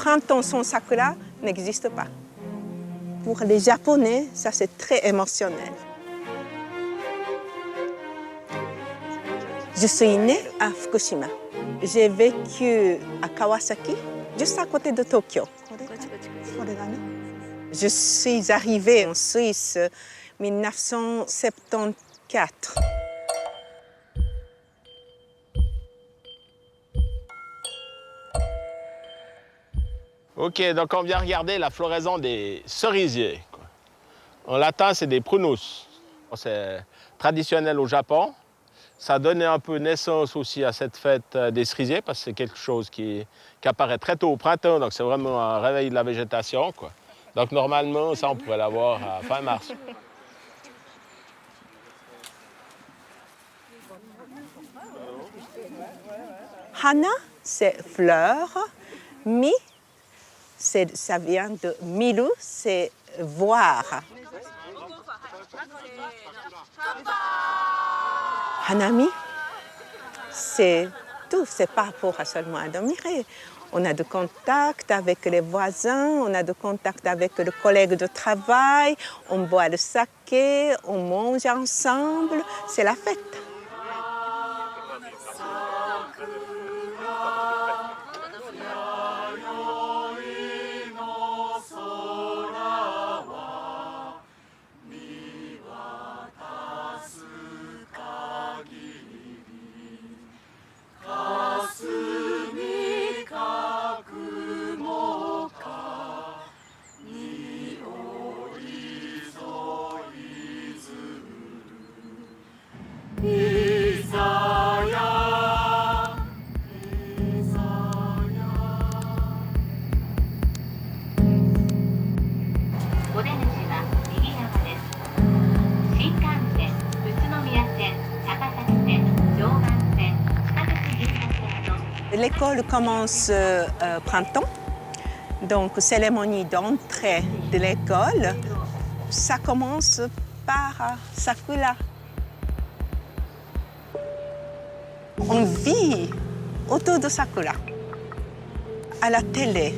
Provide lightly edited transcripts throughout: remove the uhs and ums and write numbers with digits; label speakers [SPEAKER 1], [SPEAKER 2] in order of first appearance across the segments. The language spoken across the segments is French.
[SPEAKER 1] printemps sans sakura n'existe pas. Pour les Japonais, ça c'est très émotionnel. Je suis née à Fukushima. J'ai vécu à Kawasaki, juste à côté de Tokyo. Je suis arrivée en Suisse en 1974.
[SPEAKER 2] Ok, donc on vient regarder la floraison des cerisiers. En latin, c'est des prunus. C'est traditionnel au Japon. Ça a donné un peu naissance aussi à cette fête des cerisiers parce que c'est quelque chose qui apparaît très tôt au printemps. Donc c'est vraiment un réveil de la végétation, quoi. Donc normalement, ça, on pourrait l'avoir à fin mars.
[SPEAKER 1] Hana, c'est fleur. Mi, ça vient de miru, c'est voir. Hanami, c'est tout, c'est pas pour seulement admirer. On a de contact avec les voisins, on a de contact avec les collègues de travail, on boit le saké, on mange ensemble, c'est la fête. L'école commence printemps, donc cérémonie d'entrée de l'école. Ça commence par sakura. On vit autour de sakura. À la télé,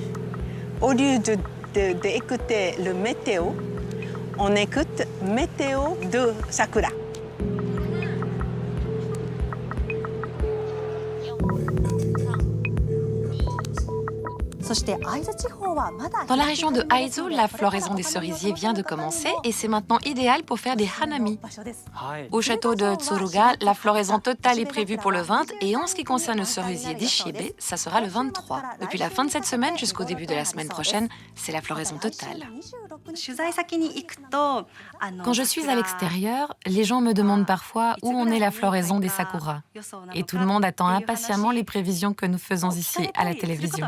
[SPEAKER 1] au lieu d'écouter le météo, on écoute météo de sakura.
[SPEAKER 3] Dans la région de Aizu, la floraison des cerisiers vient de commencer et c'est maintenant idéal pour faire des hanami. Au château de Tsuruga, la floraison totale est prévue pour le 20 et en ce qui concerne le cerisier d'Ishibe, ça sera le 23. Depuis la fin de cette semaine jusqu'au début de la semaine prochaine, c'est la floraison totale. Quand je suis à l'extérieur, les gens me demandent parfois où en est la floraison des sakuras. Et tout le monde attend impatiemment les prévisions que nous faisons ici à la télévision.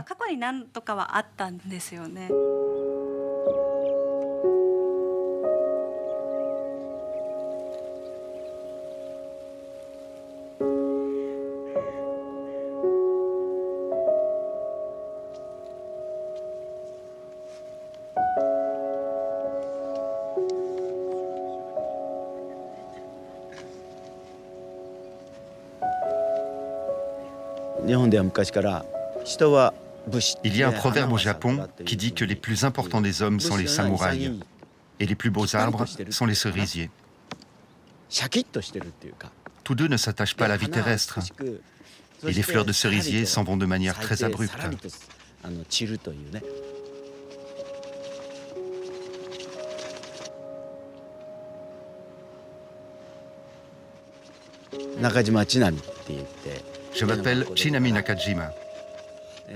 [SPEAKER 4] Il y a un proverbe au Japon qui dit que les plus importants des hommes sont les samouraïs et les plus beaux arbres sont les cerisiers. Tous deux ne s'attachent pas à la vie terrestre et les fleurs de cerisier s'en vont de manière très abrupte. Je m'appelle Shinami Nakajima.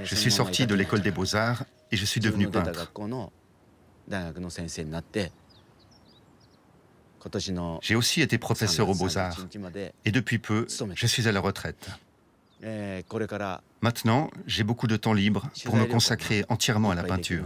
[SPEAKER 4] Je suis sorti de l'école des beaux-arts et je suis devenu peintre. J'ai aussi été professeur aux beaux-arts et depuis peu, je suis à la retraite. Maintenant, j'ai beaucoup de temps libre pour me consacrer entièrement à la peinture.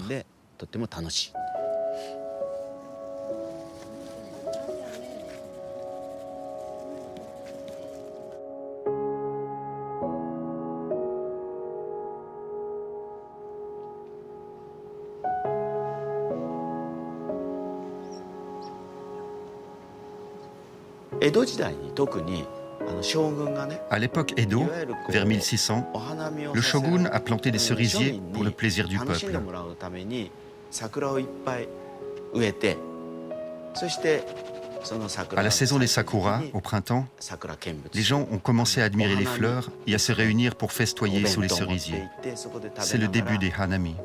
[SPEAKER 4] À l'époque Edo, vers 1600, le shogun a planté des cerisiers pour le plaisir du peuple. À la saison des sakuras, au printemps, les gens ont commencé à admirer les fleurs et à se réunir pour festoyer sous les cerisiers. C'est le début des hanami.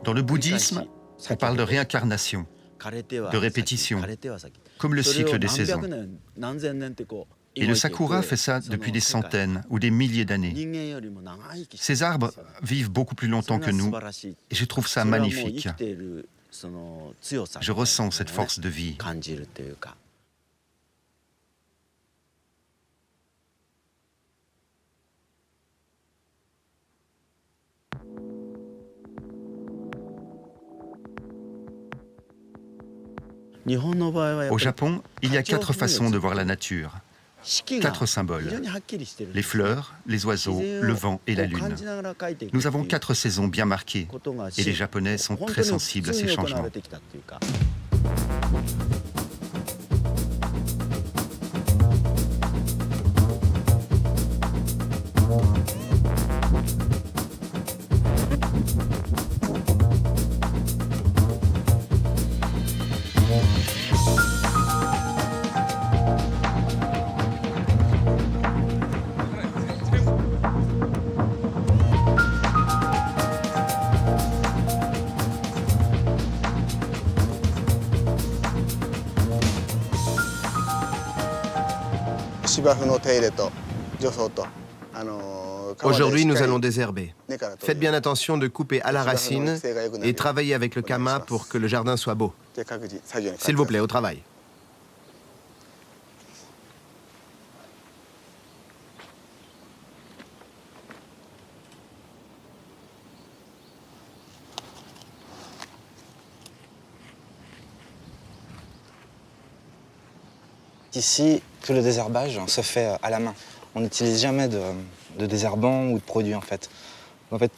[SPEAKER 4] Dans le bouddhisme, on parle de réincarnation, de répétition, comme le cycle des saisons. Et le sakura fait ça depuis des centaines ou des milliers d'années. Ces arbres vivent beaucoup plus longtemps que nous, et je trouve ça magnifique. Je ressens cette force de vie. Au Japon, il y a 4 façons de voir la nature, 4 symboles. Les fleurs, les oiseaux, le vent et la lune. Nous avons 4 saisons bien marquées, et les Japonais sont très sensibles à ces changements.
[SPEAKER 5] Aujourd'hui, nous allons désherber. Faites bien attention de couper à la racine et travailler avec le kama pour que le jardin soit beau. S'il vous plaît, au travail.
[SPEAKER 6] Ici, tout le désherbage se fait à la main. On n'utilise jamais de désherbant ou de produit en fait. En fait,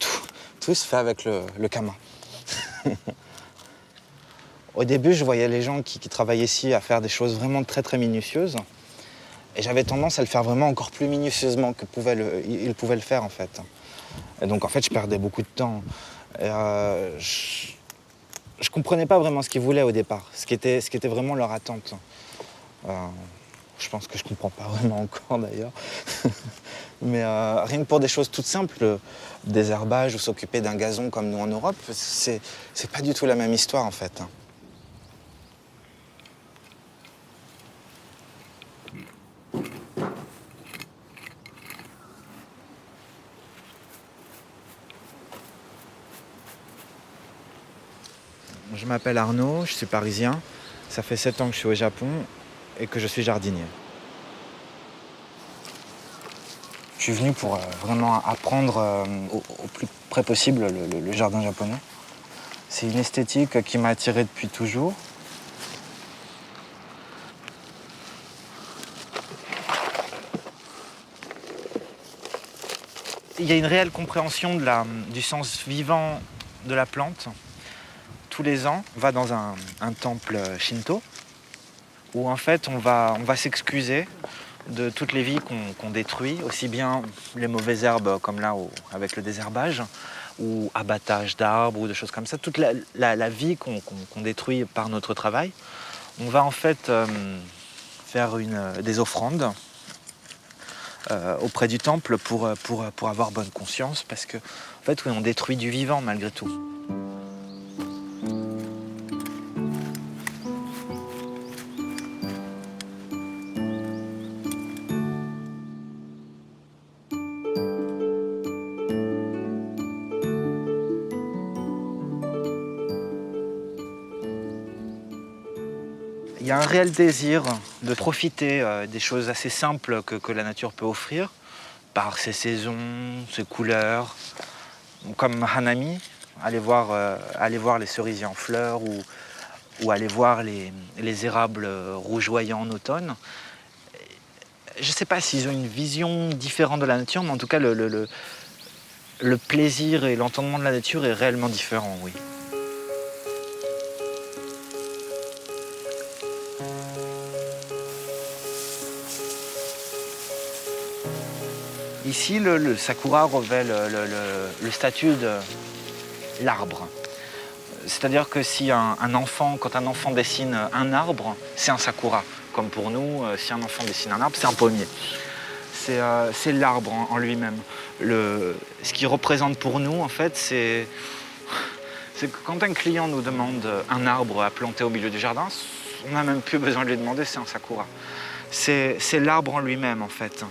[SPEAKER 6] tout se fait avec le kama. Au début, je voyais les gens qui travaillaient ici à faire des choses vraiment très très minutieuses. Et j'avais tendance à le faire vraiment encore plus minutieusement qu'ils pouvaient le faire en fait. Et donc en fait, je perdais beaucoup de temps. Et, je comprenais pas vraiment ce qu'ils voulaient au départ, ce qui était vraiment leur attente. Je pense que je comprends pas vraiment encore d'ailleurs. Mais rien que pour des choses toutes simples, désherbage ou s'occuper d'un gazon comme nous en Europe, c'est pas du tout la même histoire en fait. Je m'appelle Arnaud, je suis parisien. Ça fait 7 ans que je suis au Japon et que je suis jardinier. Je suis venu pour vraiment apprendre au plus près possible le jardin japonais. C'est une esthétique qui m'a attiré depuis toujours. Il y a une réelle compréhension du sens vivant de la plante. Tous les ans, on va dans un temple shinto où en fait on va s'excuser de toutes les vies qu'on détruit, aussi bien les mauvaises herbes comme là avec le désherbage ou abattage d'arbres ou de choses comme ça, toute la vie qu'on détruit par notre travail. On va en fait faire des offrandes auprès du temple pour avoir bonne conscience parce que en fait, oui, on détruit du vivant malgré tout. Il y a un réel désir de profiter des choses assez simples que la nature peut offrir, par ses saisons, ses couleurs, comme Hanami, aller voir les cerisiers en fleurs ou aller voir les érables rougeoyants en automne. Je ne sais pas s'ils ont une vision différente de la nature, mais en tout cas le plaisir et l'entendement de la nature est réellement différent, oui. Ici, le sakura revêt le statut de l'arbre. C'est-à-dire que si quand un enfant dessine un arbre, c'est un sakura. Comme pour nous, si un enfant dessine un arbre, c'est un pommier. C'est l'arbre en lui-même. Ce qui représente pour nous, en fait, c'est que quand un client nous demande un arbre à planter au milieu du jardin, on n'a même plus besoin de lui demander, c'est un sakura. C'est l'arbre en lui-même, en fait.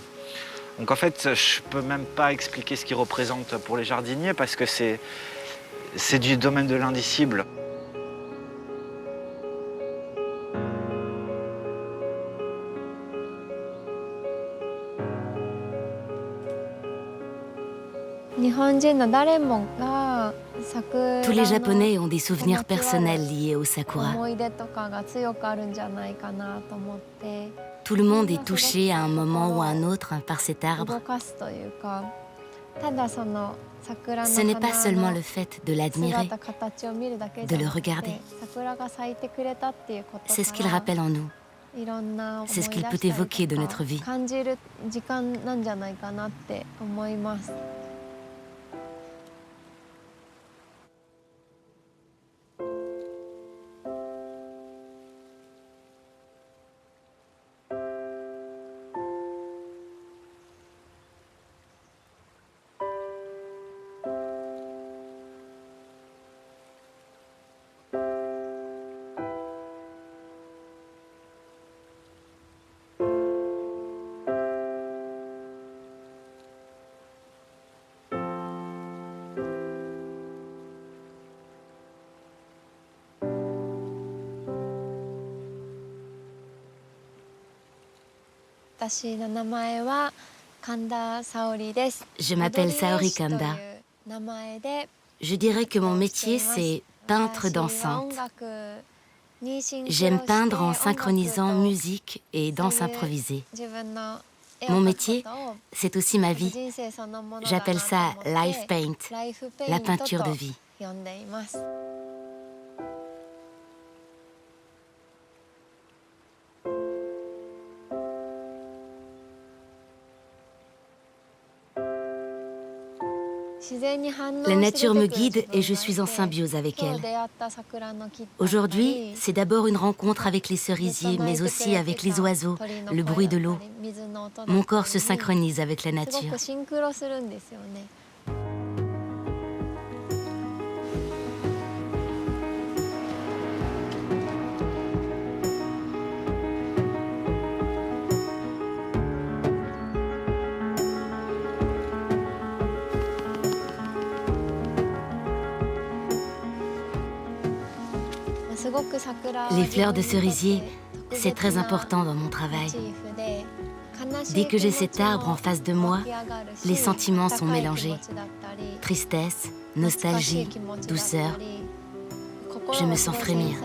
[SPEAKER 6] Donc en fait, je ne peux même pas expliquer ce qu'il représente pour les jardiniers parce que c'est du domaine de l'indicible.
[SPEAKER 7] Tous les Japonais ont des souvenirs personnels liés au sakura. Tout le monde est touché à un moment ou à un autre par cet arbre. Ce n'est pas seulement le fait de l'admirer, de le regarder. C'est ce qu'il rappelle en nous. C'est ce qu'il peut évoquer de notre vie. Je m'appelle Saori Kanda. Je dirais que mon métier, c'est peintre dansante. J'aime peindre en synchronisant musique et danse improvisée. Mon métier, c'est aussi ma vie. J'appelle ça life paint, la peinture de vie. La nature me guide et je suis en symbiose avec elle. Aujourd'hui, c'est d'abord une rencontre avec les cerisiers, mais aussi avec les oiseaux, le bruit de l'eau. Mon corps se synchronise avec la nature. Les fleurs de cerisier, c'est très important dans mon travail. Dès que j'ai cet arbre en face de moi, les sentiments sont mélangés. Tristesse, nostalgie, douceur. Je me sens frémir.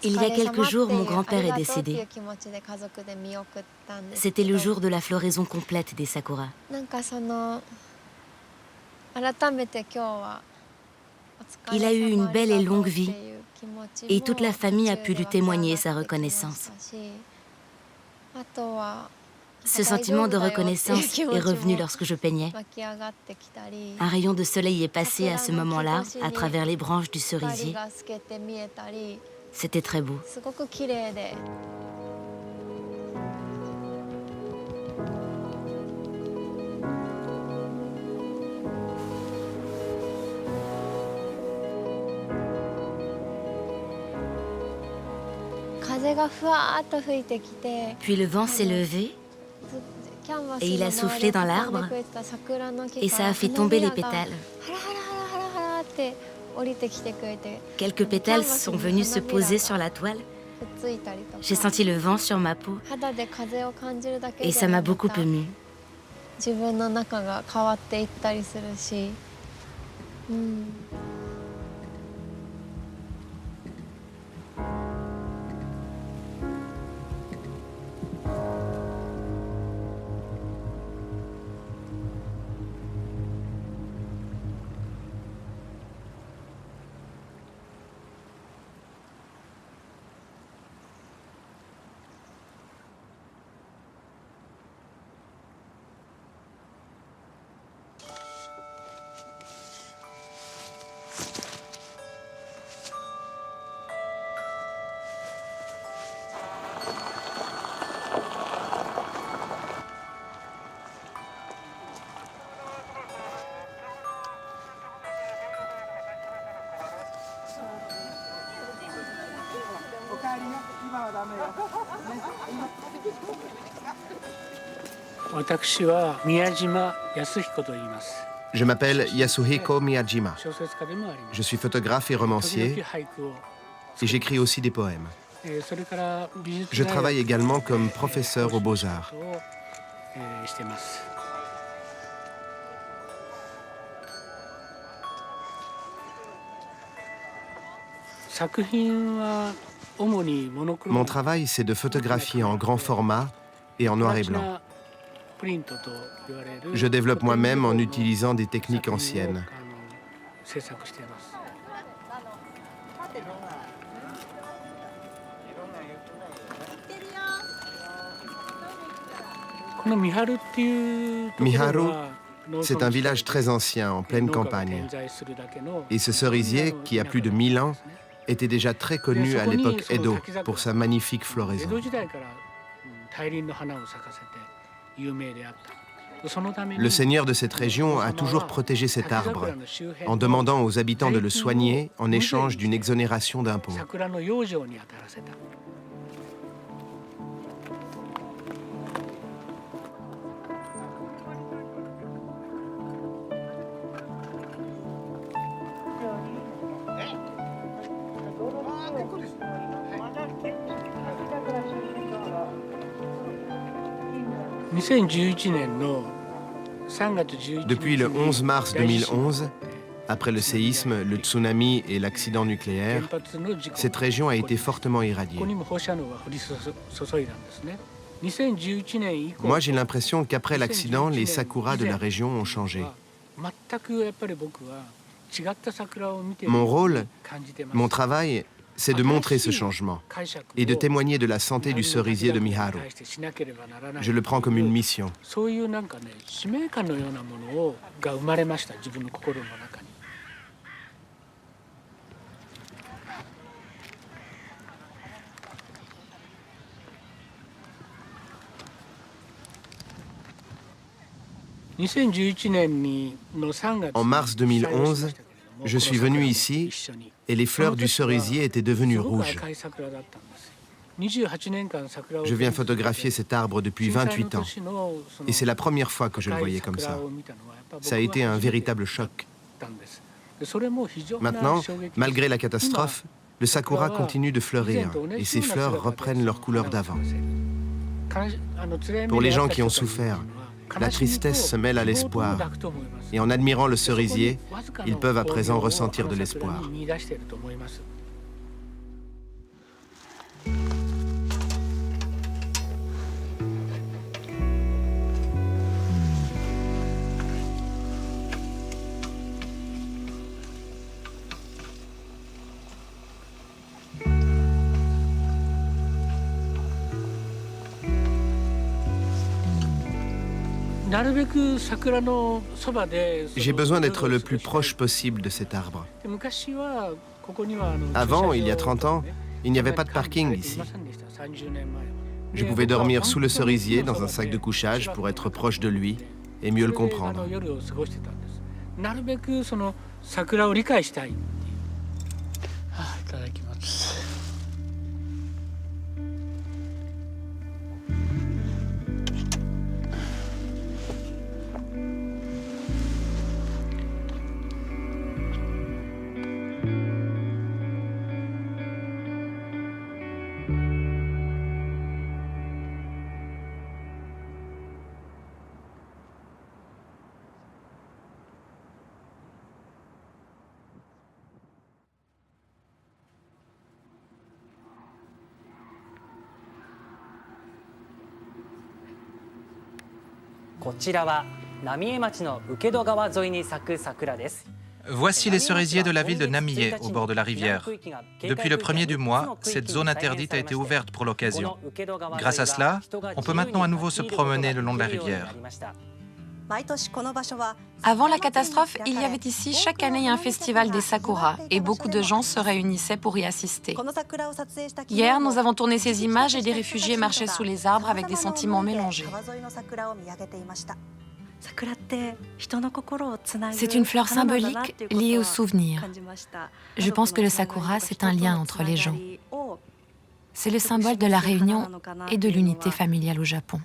[SPEAKER 7] Il y a quelques jours, mon grand-père est décédé. C'était le jour de la floraison complète des sakuras. Il a eu une belle et longue vie, et toute la famille a pu lui témoigner sa reconnaissance. Ce sentiment de reconnaissance est revenu lorsque je peignais. Un rayon de soleil est passé à ce moment-là, à travers les branches du cerisier. C'était très beau. Puis le vent s'est levé et il a soufflé dans l'arbre et ça a fait tomber les pétales. Quelques pétales sont venus se poser sur la toile. J'ai senti le vent sur ma peau et ça m'a beaucoup émue.
[SPEAKER 5] Je m'appelle Yasuhiko Miyajima. Je suis photographe et romancier et j'écris aussi des poèmes. Je travaille également comme professeur aux Beaux-Arts. Mon travail, c'est de photographier en grand format et en noir et blanc. Je développe moi-même en utilisant des techniques anciennes. Miharu, c'est un village très ancien, en pleine campagne. Et ce cerisier, qui a plus de 1000 ans, était déjà très connu à l'époque Edo pour sa magnifique floraison. Le seigneur de cette région a toujours protégé cet arbre en demandant aux habitants de le soigner en échange d'une exonération d'impôts. Depuis le 11 mars 2011, après le séisme, le tsunami et l'accident nucléaire, cette région a été fortement irradiée. Moi, j'ai l'impression qu'après l'accident, les sakuras de la région ont changé. Mon rôle, mon travail, c'est de montrer ce changement et de témoigner de la santé du cerisier de Miharu. Je le prends comme une mission. En mars 2011, je suis venu ici et les fleurs du cerisier étaient devenues rouges. Je viens photographier cet arbre depuis 28 ans et c'est la première fois que je le voyais comme ça. Ça a été un véritable choc. Maintenant, malgré la catastrophe, le sakura continue de fleurir et ses fleurs reprennent leur couleur d'avant. Pour les gens qui ont souffert, la tristesse se mêle à l'espoir. Et en admirant le cerisier, ils peuvent à présent ressentir de l'espoir. J'ai besoin d'être le plus proche possible de cet arbre. Avant, il y a 30 ans, il n'y avait pas de parking ici. Je pouvais dormir sous le cerisier dans un sac de couchage pour être proche de lui et mieux le comprendre.
[SPEAKER 8] Voici les cerisiers de la ville de Namie, au bord de la rivière. Depuis le 1er du mois, cette zone interdite a été ouverte pour l'occasion. Grâce à cela, on peut maintenant à nouveau se promener le long de la rivière.
[SPEAKER 3] Avant la catastrophe, il y avait ici chaque année un festival des sakuras et beaucoup de gens se réunissaient pour y assister. Hier, nous avons tourné ces images et des réfugiés marchaient sous les arbres avec des sentiments mélangés.
[SPEAKER 7] C'est une fleur symbolique liée aux souvenirs. Je pense que le sakura, c'est un lien entre les gens. C'est le symbole de la réunion et de l'unité familiale au Japon.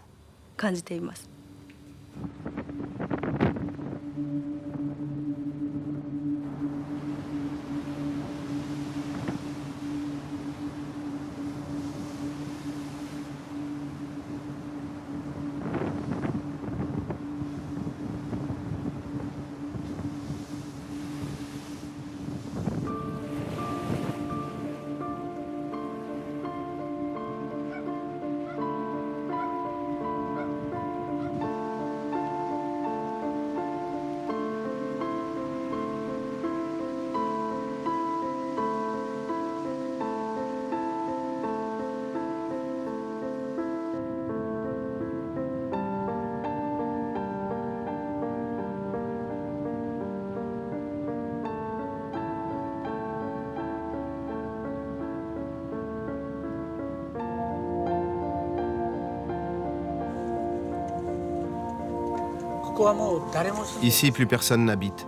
[SPEAKER 5] Ici, plus personne n'habite.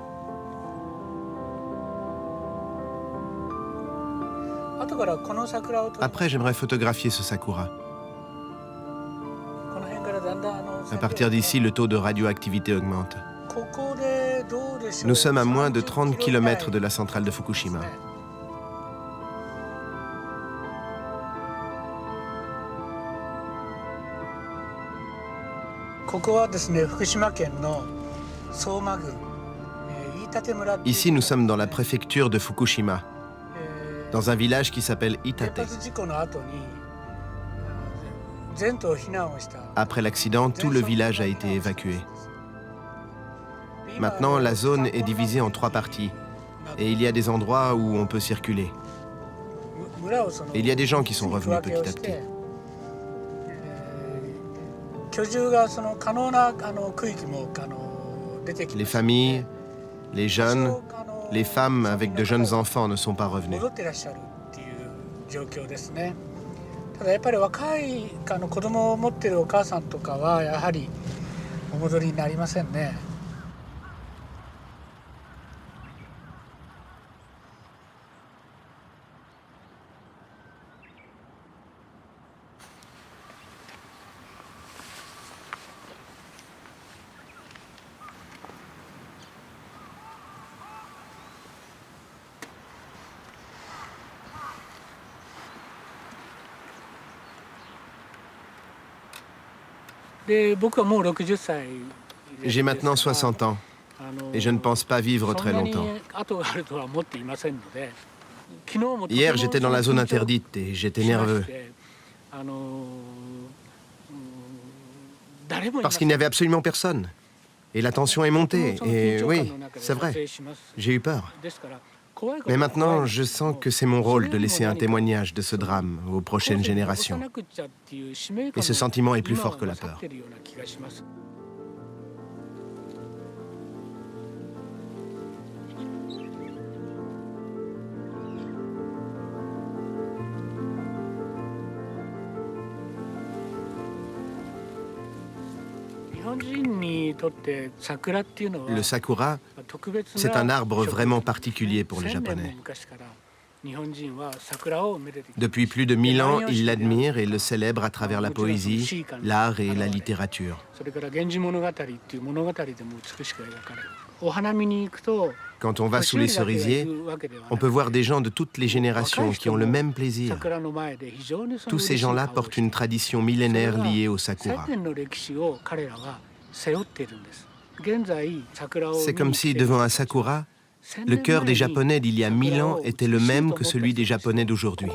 [SPEAKER 5] Après, j'aimerais photographier ce sakura. À partir d'ici, le taux de radioactivité augmente. Nous sommes à moins de 30 km de la centrale de Fukushima. Ici, nous sommes dans la préfecture de Fukushima, dans un village qui s'appelle Itate. Après l'accident, tout le village a été évacué. Maintenant, la zone est divisée en 3 parties, et il y a des endroits où on peut circuler. Et il y a des gens qui sont revenus petit à petit. Les familles, les jeunes, les femmes avec de jeunes enfants ne sont pas revenus. J'ai maintenant 60 ans et je ne pense pas vivre très longtemps. Hier, j'étais dans la zone interdite et j'étais nerveux. Parce qu'il n'y avait absolument personne. Et la tension est montée. Et oui, c'est vrai, j'ai eu peur. Mais maintenant, je sens que c'est mon rôle de laisser un témoignage de ce drame aux prochaines générations. Et ce sentiment est plus fort que la peur. Le sakura, c'est un arbre vraiment particulier pour les Japonais. Depuis plus de 1000 ans, ils l'admirent et le célèbrent à travers la poésie, l'art et la littérature. Quand on va sous les cerisiers, on peut voir des gens de toutes les générations qui ont le même plaisir. Tous ces gens-là portent une tradition millénaire liée au sakura. C'est comme si, devant un sakura, le cœur des Japonais d'il y a 1000 ans était le même que celui des Japonais d'aujourd'hui.